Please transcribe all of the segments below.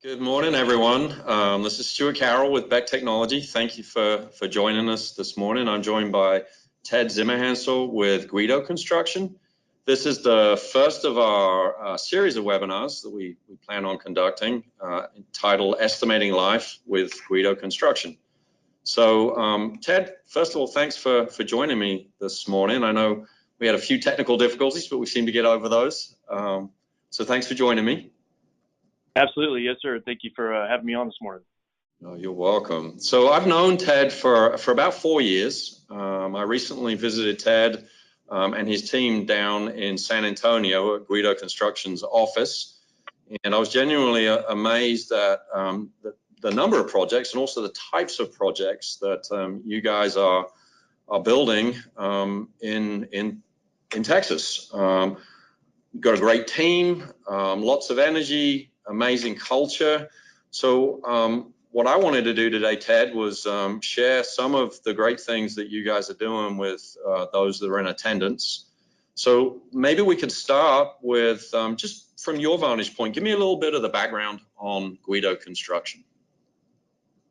Good morning, everyone. This is Stewart Carroll with Beck Technology. Thank you for joining us this morning. I'm joined by Ted Zimmerhanzel with Guido Construction. This is the first of our series of webinars that we plan on conducting, entitled Estimating Life with Guido Construction. So, Ted, first of all, thanks for joining me this morning. I know we had a few technical difficulties, but we seem to get over those. So thanks for joining me. Absolutely. Yes, sir. Thank you for having me on this morning. Oh, you're welcome. So I've known Ted for about 4 years. I recently visited Ted and his team down in San Antonio at Guido Construction's office. And I was genuinely amazed at the number of projects and also the types of projects that you guys are building in Texas. You've got a great team, lots of energy, amazing culture. So what I wanted to do today, Ted, was share some of the great things that you guys are doing with those that are in attendance. So maybe we could start with just from your vantage point, give me a little bit of the background on Guido Construction.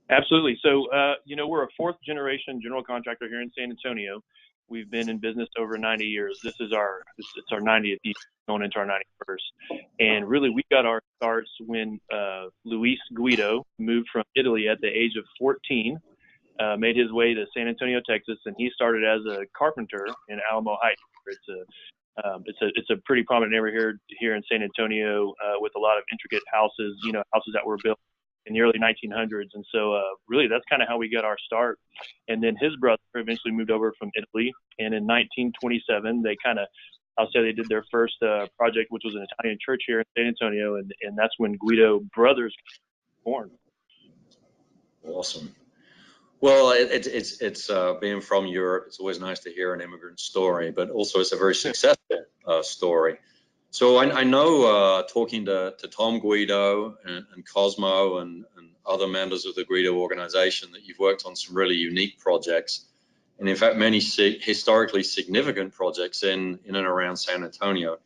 Absolutely. So, we're a fourth generation general contractor here in San Antonio. We've been in business over 90 years. It's our 90th year, going into our 91st. And really, we got our starts when Luis Guido moved from Italy at the age of 14, made his way to San Antonio, Texas, and he started as a carpenter in Alamo Heights. It's a pretty prominent neighborhood here in San Antonio with a lot of intricate houses, houses that were built in the early 1900s. And so really that's kind of how we got our start. And then his brother eventually moved over from Italy. And in 1927, they did their first project, which was an Italian church here in San Antonio. And that's when Guido Brothers was born. Awesome. Well, it's being from Europe, it's always nice to hear an immigrant story, but also it's a very successful story. So I know talking to Tom Guido and Cosmo and other members of the Guido organization that you've worked on some really unique projects, and in fact many historically significant projects in and around San Antonio.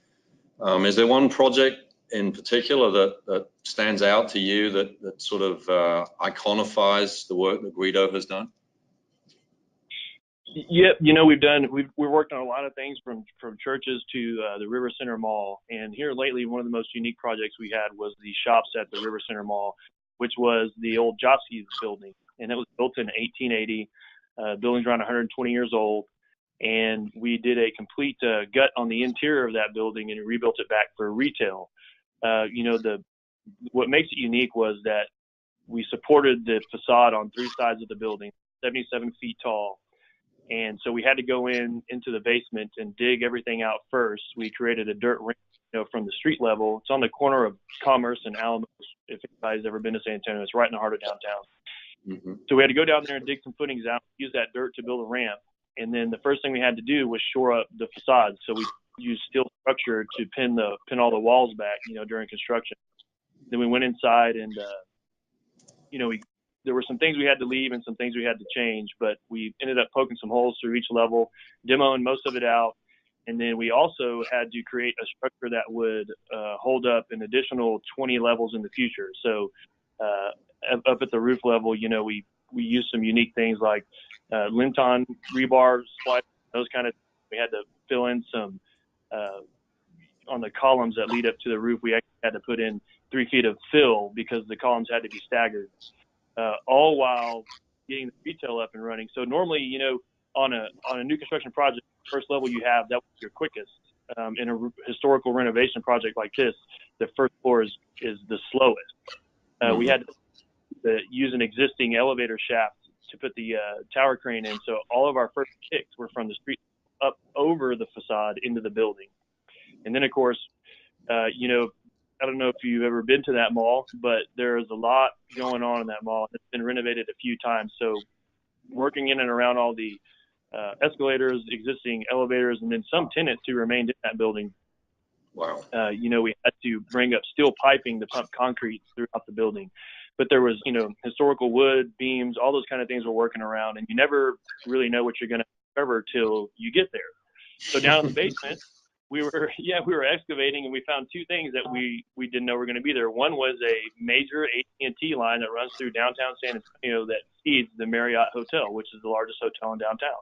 Is there one project in particular that stands out to you that sort of iconifies the work that Guido has done? Yeah, we've worked on a lot of things from churches to the River Center Mall. And here lately, one of the most unique projects we had was the shops at the River Center Mall, which was the old Joske's building. And it was built in 1880. Building's around 120 years old. And we did a complete gut on the interior of that building and rebuilt it back for retail. What makes it unique was that we supported the facade on 3 sides of the building, 77 feet tall. And so we had to go into the basement and dig everything out first. We created a dirt ring, from the street level. It's on the corner of Commerce and Alamo. If anybody's ever been to San Antonio, it's right in the heart of downtown. Mm-hmm. So we had to go down there and dig some footings out, use that dirt to build a ramp. And then the first thing we had to do was shore up the facade. So we used steel structure to pin all the walls back, during construction. Then we went inside and, there were some things we had to leave and some things we had to change, but we ended up poking some holes through each level, demoing most of it out. And then we also had to create a structure that would hold up an additional 20 levels in the future. So up at the roof level, we used some unique things like Linton rebar, splice, those kind of things. We had to fill in some on the columns that lead up to the roof. We actually had to put in 3 feet of fill because the columns had to be staggered. All while getting the retail up and running. So normally, on a new construction project, first level you have, that was your quickest. In a historical renovation project like this, the first floor is the slowest. We had to use an existing elevator shaft to put the tower crane in. So all of our first kicks were from the street up over the facade into the building. And then, of course, I don't know if you've ever been to that mall, but there's a lot going on in that mall. It's been renovated a few times. So working in and around all the escalators, existing elevators, and then some tenants who remained in that building. Wow. We had to bring up steel piping to pump concrete throughout the building. But there was, historical wood, beams, all those kind of things we're working around. And you never really know what you're going to discover till you get there. So down in the basement, we were excavating, and we found two things that we didn't know were going to be there. One was a major AT&T line that runs through downtown San Antonio that feeds the Marriott Hotel, which is the largest hotel in downtown.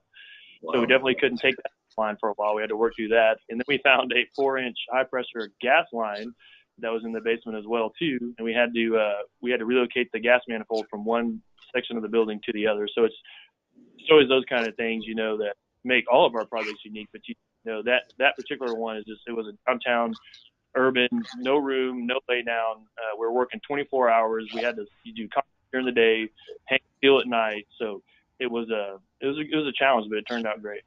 Wow. So we definitely couldn't take that line for a while. We had to work through that. And then we found a 4-inch high pressure gas line that was in the basement as well too. And we had to relocate the gas manifold from one section of the building to the other. So it's always those kind of things, that make all of our projects unique. But that particular one it was a downtown urban, no room, no lay down. We're working 24 hours. We had to do concrete during the day, hang steel at night. So it was a challenge, but it turned out great.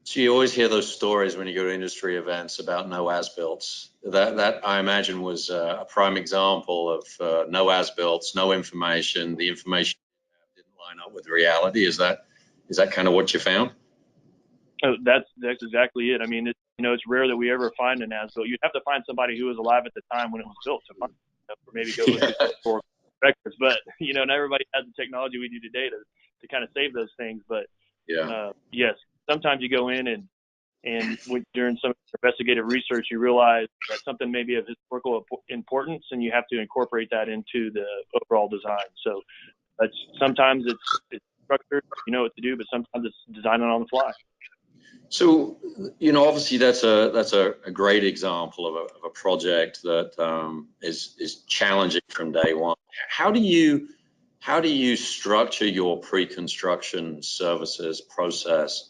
So you always hear those stories when you go to industry events about no as-builts. That I imagine was a prime example of no as-builts, no information. The information didn't line up with reality. Is that kind of what you found? Oh, that's exactly it. I mean, it's rare that we ever find an as-built. You'd have to find somebody who was alive at the time when it was built to find it, or maybe go look at historical records. But not everybody has the technology we do today to kind of save those things. But yes, sometimes you go in and during some investigative research, you realize that something may be of historical importance, and you have to incorporate that into the overall design. So sometimes it's structured, you know what to do, but sometimes it's designing on the fly. So, obviously that's a great example of a project that is challenging from day one. How do you structure your pre-construction services process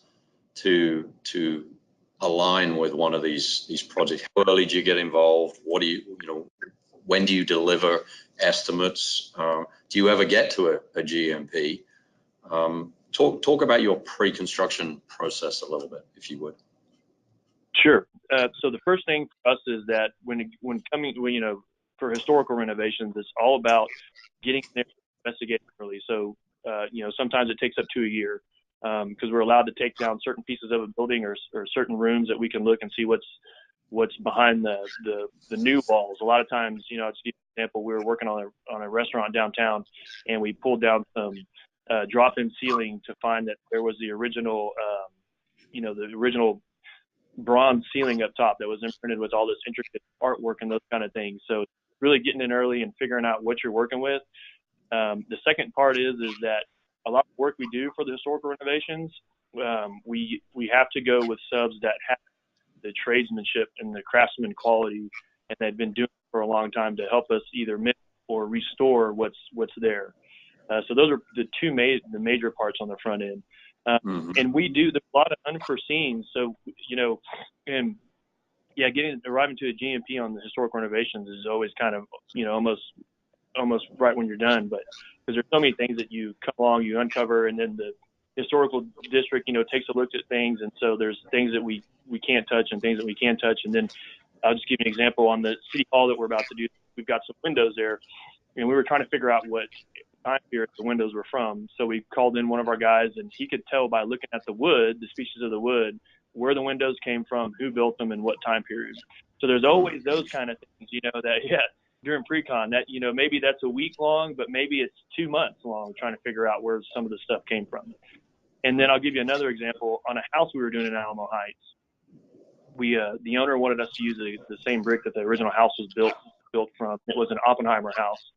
to align with one of these projects? How early do you get involved? When do you deliver estimates? Do you ever get to a GMP? Talk about your pre-construction process a little bit, if you would. Sure. So the first thing for us is that when for historical renovations, it's all about getting there, investigating early. So sometimes it takes up to a year because we're allowed to take down certain pieces of a building or certain rooms that we can look and see what's behind the new walls. A lot of times, to give an example, we were working on a restaurant downtown, and we pulled down some drop-in ceiling to find that there was the original bronze ceiling up top that was imprinted with all this intricate artwork and those kind of things. So really getting in early and figuring out what you're working with. The second part is that a lot of work we do for the historical renovations, we have to go with subs that have the tradesmanship and the craftsman quality, and they've been doing it for a long time to help us either mimic or restore what's there. So those are the major parts on the front end. And there's a lot of unforeseen. So, arriving to a GMP on the historic renovations is always kind of, almost right when you're done. But because there's so many things that you come along, you uncover, and then the historical district, takes a look at things. And so there's things that we can't touch and things that we can touch. And then I'll just give you an example on the city hall that we're about to do. We've got some windows there, and we were trying to figure out what time period the windows were from. So we called in one of our guys, and he could tell by looking at the wood, the species of the wood, where the windows came from, who built them, and what time period. So there's always those kind of things, during pre-con that, maybe that's a week long, but maybe it's 2 months long trying to figure out where some of the stuff came from. And then I'll give you another example on a house we were doing in Alamo Heights. The owner wanted us to use the same brick that the original house was built from. It was an Oppenheimer house.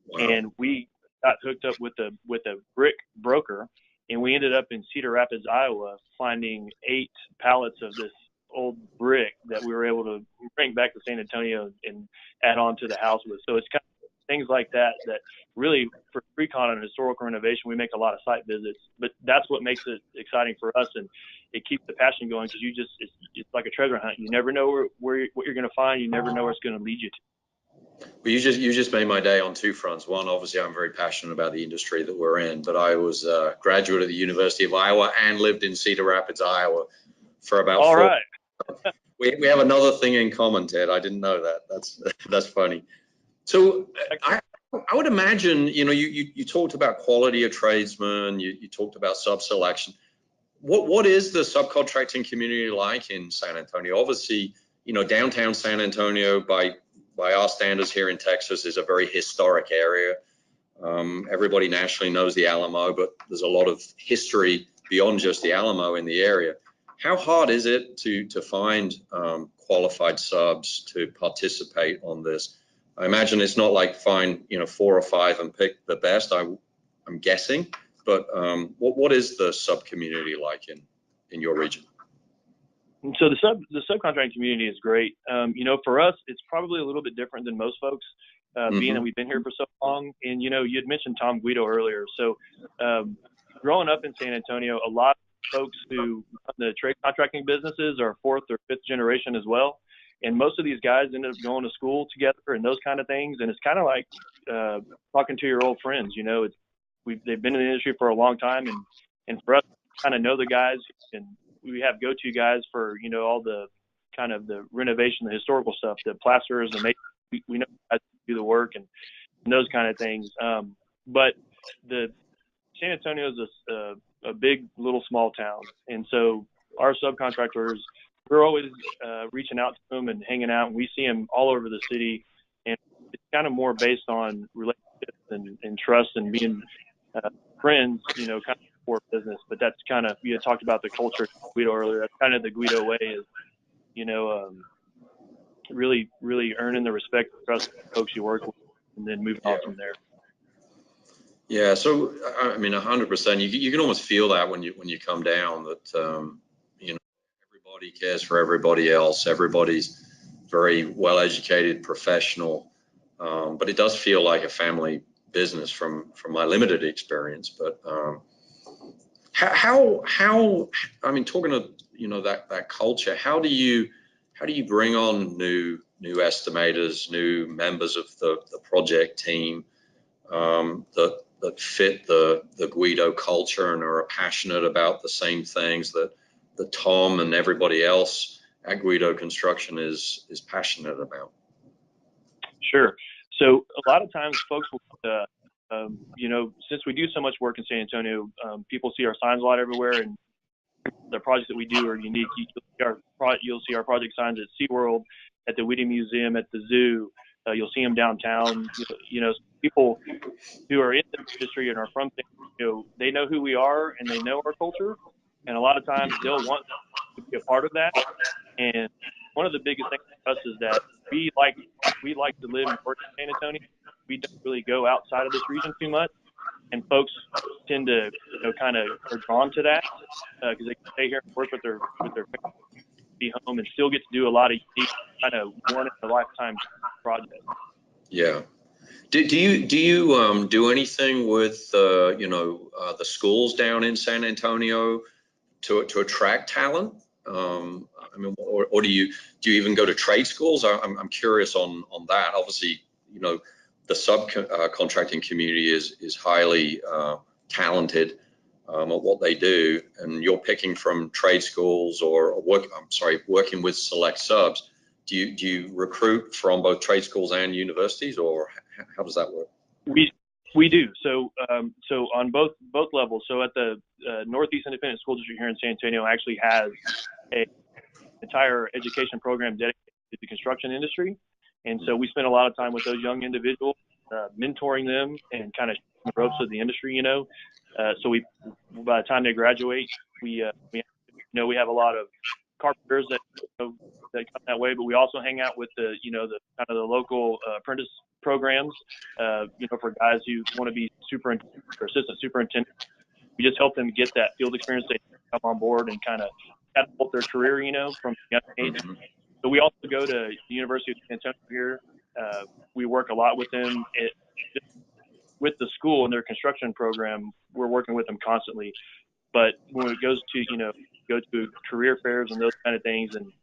Wow. And we got hooked up with a brick broker, and we ended up in Cedar Rapids, Iowa, finding 8 pallets of this old brick that we were able to bring back to San Antonio and add on to the house with. So it's kind of things like that really, for pre-con and historical renovation, we make a lot of site visits, but that's what makes it exciting for us, and it keeps the passion going because it's like a treasure hunt. You never know what you're going to find. You never know where it's going to lead you to. Well, you just made my day on 2 fronts. One, obviously, I'm very passionate about the industry that we're in, but I was a graduate of the University of Iowa and lived in Cedar Rapids, Iowa for about 4 right. We have another thing in common, Ted. I didn't know that. That's funny. So I would imagine, you talked about quality of tradesmen, you talked about sub-selection. What is the subcontracting community like in San Antonio? Obviously, downtown San Antonio by our standards here in Texas is a very historic area. Everybody nationally knows the Alamo, but there's a lot of history beyond just the Alamo in the area. How hard is it to find qualified subs to participate on this? I imagine it's not like find 4 or 5 and pick the best. I'm guessing, but what is the sub community like in your region? So the subcontracting community is great. For us, it's probably a little bit different than most folks, being that we've been here for so long. And you had mentioned Tom Guido earlier. So growing up in San Antonio, a lot of folks who run the trade contracting businesses are 4th or 5th generation as well. And most of these guys ended up going to school together and those kind of things. And it's kind of like talking to your old friends. They've been in the industry for a long time, and for us, kind of know the guys, and we have go-to guys for all the kind of the renovation, the historical stuff, the plasterers, and we know guys do the work and those kind of things. But the San Antonio is a big little small town, and so our subcontractors, we're always reaching out to them and hanging out, and we see them all over the city, and it's kind of more based on relationships and trust and being friends, kind of for business. But that's kind of, you had talked about the culture Guido earlier. That's kind of the Guido way is, really, really earning the respect and trust of the folks you work with, and then moving on from there. Yeah, so I mean, 100%. You can almost feel that when you come down that everybody cares for everybody else. Everybody's very well educated, professional, but it does feel like a family business from my limited experience. But how I mean, talking of that culture, how do you bring on new estimators, new members of the project team that fit the Guido culture and are passionate about the same things that Tom and everybody else at Guido Construction is passionate about? Sure. So a lot of times folks will, since we do so much work in San Antonio, people see our signs a lot everywhere, and the projects that we do are unique. You'll see our project signs at SeaWorld, at the Whitty Museum, at the zoo. You'll see them downtown. People who are in the industry and are from, they know who we are and they know our culture. And a lot of times they'll want to be a part of that. And one of the biggest things for us is that we like to live and work in San Antonio. We don't really go outside of this region too much. And folks tend to, kind of are drawn to that because they can stay here and work with their family, be home, and still get to do a lot of unique, kind of one in a lifetime projects. Yeah. Do you do anything with the schools down in San Antonio to attract talent? I mean, or do you even go to trade schools? I'm curious on that. Obviously, the subcontracting community is highly talented at what they do, and you're picking from trade schools or working with select subs. Do you recruit from both trade schools and universities, or how does that work? We do. So on both levels. So at the Northeast Independent School District here in San Antonio actually has an entire education program dedicated to the construction industry. And so we spend a lot of time with those young individuals, mentoring them and kind of the ropes of the industry, So by the time they graduate, we have a lot of carpenters that come that way, but we also hang out with the kind of the local apprentice programs, for guys who want to be superintendent or assistant superintendent. We just help them get that field experience. They come on board and kind of catapult their career, from a young age. So we also go to the University of San Antonio here. We work a lot with them with the school and their construction program. We're working with them constantly. But when it goes to, go to career fairs and those kind of things, and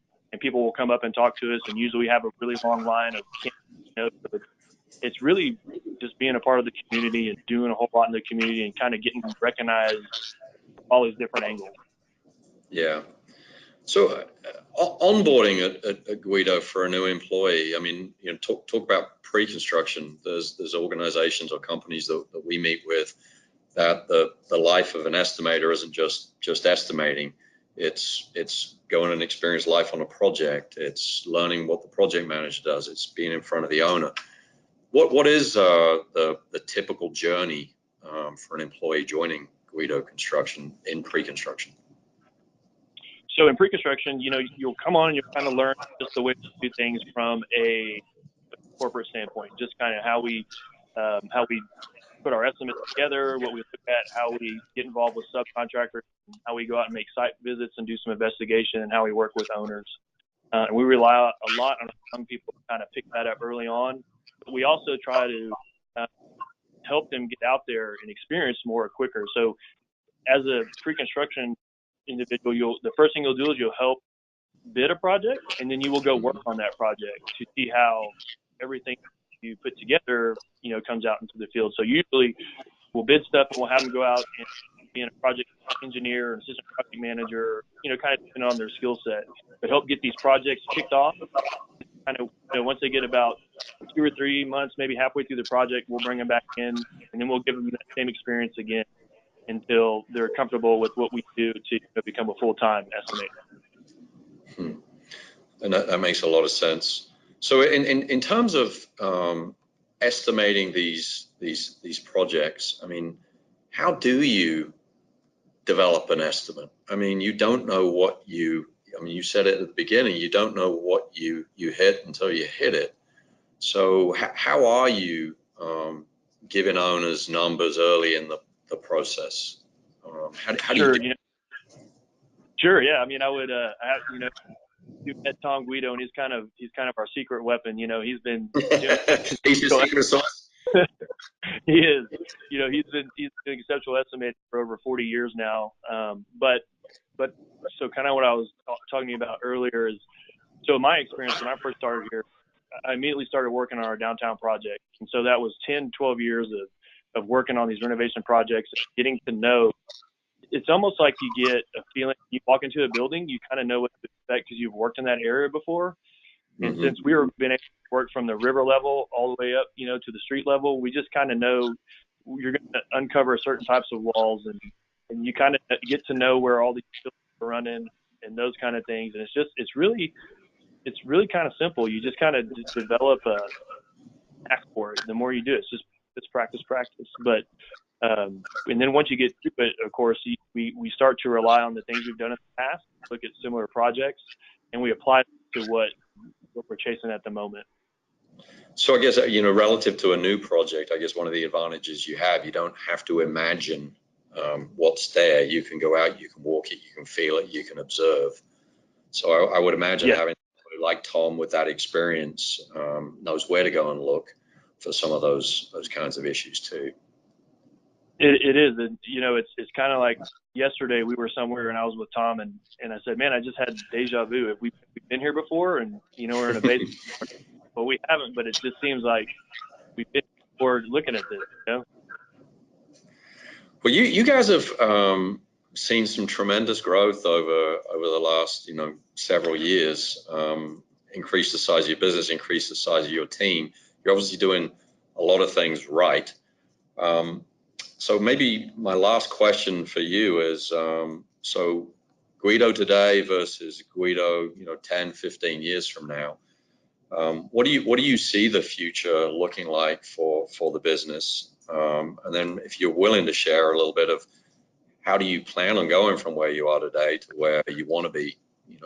people will come up and talk to us, and usually we have a really long line of, it's really just being a part of the community and doing a whole lot in the community and kind of getting recognized all these different angles. Yeah. So onboarding at Guido for a new employee, I mean, talk about pre-construction. There's organizations or companies that we meet with that the life of an estimator isn't just estimating. It's going and experience life on a project. It's learning what the project manager does. It's being in front of the owner. What is the typical journey for an employee joining Guido Construction in pre-construction? So in pre-construction, you'll come on and you'll kind of learn just the way to do things from a corporate standpoint, just kind of how we put our estimates together, what we look at, how we get involved with subcontractors, how we go out and make site visits and do some investigation, and how we work with owners. And we rely a lot on young people to kind of pick that up early on. But we also try to help them get out there and experience more quicker. So as a pre-construction individual, the first thing you'll do is you'll help bid a project, and then you will go work on that project to see how everything you put together, comes out into the field. So usually we'll bid stuff and we'll have them go out and be a project engineer, assistant project manager, kind of depending on their skill set, but help get these projects kicked off. Kind of, once they get about 2 or 3 months, maybe halfway through the project, we'll bring them back in, and then we'll give them that same experience again until they're comfortable with what we do to become a full-time estimator. And that makes a lot of sense. So in terms of estimating these projects, I mean, how do you develop an estimate? I mean, you don't know what you said it at the beginning, you don't know what you hit until you hit it. So how are you giving owners numbers early in the process? How do you do? Sure. Yeah. I mean, I would, you met Tom Guido, and he's kind of our secret weapon. He's been he's your secret sauce. He is. He's doing conceptual estimating for over 40 years now. But so kind of what I was talking about earlier is, so in my experience, when I first started here, I immediately started working on our downtown project. And so that was 10, 12 years of working on these renovation projects, getting to know. It's almost like you get a feeling, you walk into a building, you kind of know what to expect because you've worked in that area before. And since we were being able to work from the river level all the way up, to the street level, we just kind of know you're going to uncover certain types of walls, and you kind of get to know where all these buildings are running and those kind of things. And it's really kind of simple. You just kind of develop a knack for it. The more you do it, it's practice. But and then once you get through it, of course, we start to rely on the things we've done in the past, look at similar projects, and we apply to what we're chasing at the moment. So I guess, relative to a new project, I guess one of the advantages you don't have to imagine what's there. You can go out, you can walk it, you can feel it, you can observe. So I would imagine having somebody like Tom with that experience knows where to go and look for some of those kinds of issues too. It is, and it's kind of like yesterday we were somewhere and I was with Tom and I said, man, I just had deja vu. Have we been here before? And we're in a basement. Well, we haven't, but it just seems like we've been forward looking at this. Well, you guys have seen some tremendous growth over the last several years. Increase the size of your business, increase the size of your team. You're obviously doing a lot of things right. So maybe my last question for you is, so Guido today versus Guido, 10, 15 years from now, what do you see the future looking like for the business? And then if you're willing to share a little bit of how do you plan on going from where you are today to where you want to be,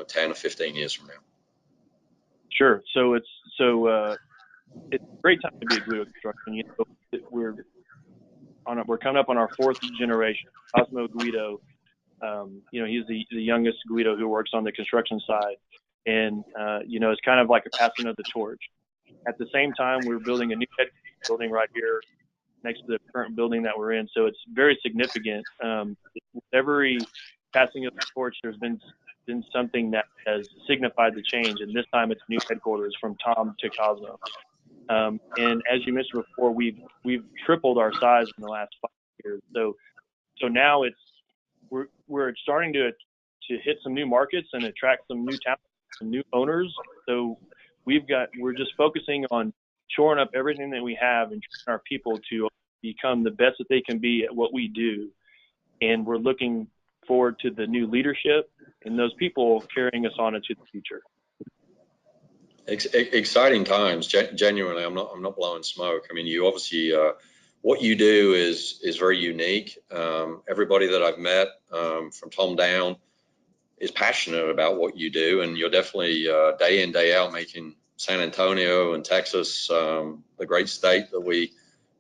10 or 15 years from now? Sure. So it's a great time to be at Guido Construction. We're coming up on our 4th generation. Cosmo Guido, he's the youngest Guido who works on the construction side, and it's kind of like a passing of the torch. At the same time, we're building a new building right here next to the current building that we're in, so it's very significant. With every passing of the torch, there's been something that has signified the change, and this time it's new headquarters from Tom to Cosmo. And as you mentioned before, we've tripled our size in the last 5 years. So now we're starting to hit some new markets and attract some new talent, some new owners. So we're just focusing on shoring up everything that we have and training our people to become the best that they can be at what we do. And we're looking forward to the new leadership and those people carrying us on into the future. Exciting times, genuinely. I'm not blowing smoke. I mean, you obviously what you do is very unique. Everybody that I've met, from Tom down, is passionate about what you do, and you're definitely day in, day out making San Antonio and Texas the great state that we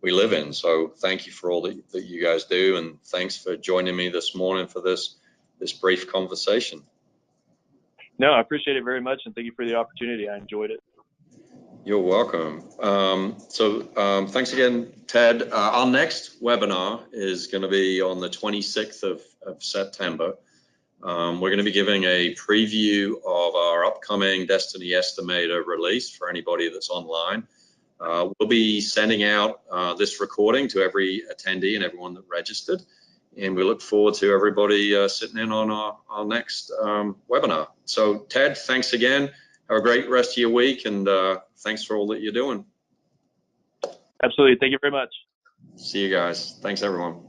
live in. So thank you for all that you guys do, and thanks for joining me this morning for this brief conversation. No, I appreciate it very much, and thank you for the opportunity. I enjoyed it. You're welcome. Thanks again, Ted. Our next webinar is going to be on the 26th of September. We're going to be giving a preview of our upcoming Destiny Estimator release for anybody that's online. We'll be sending out this recording to every attendee and everyone that registered, and we look forward to everybody sitting in on our next webinar. So Ted, thanks again. Have a great rest of your week, and thanks for all that you're doing. Absolutely. Thank you very much. See you guys. Thanks, everyone.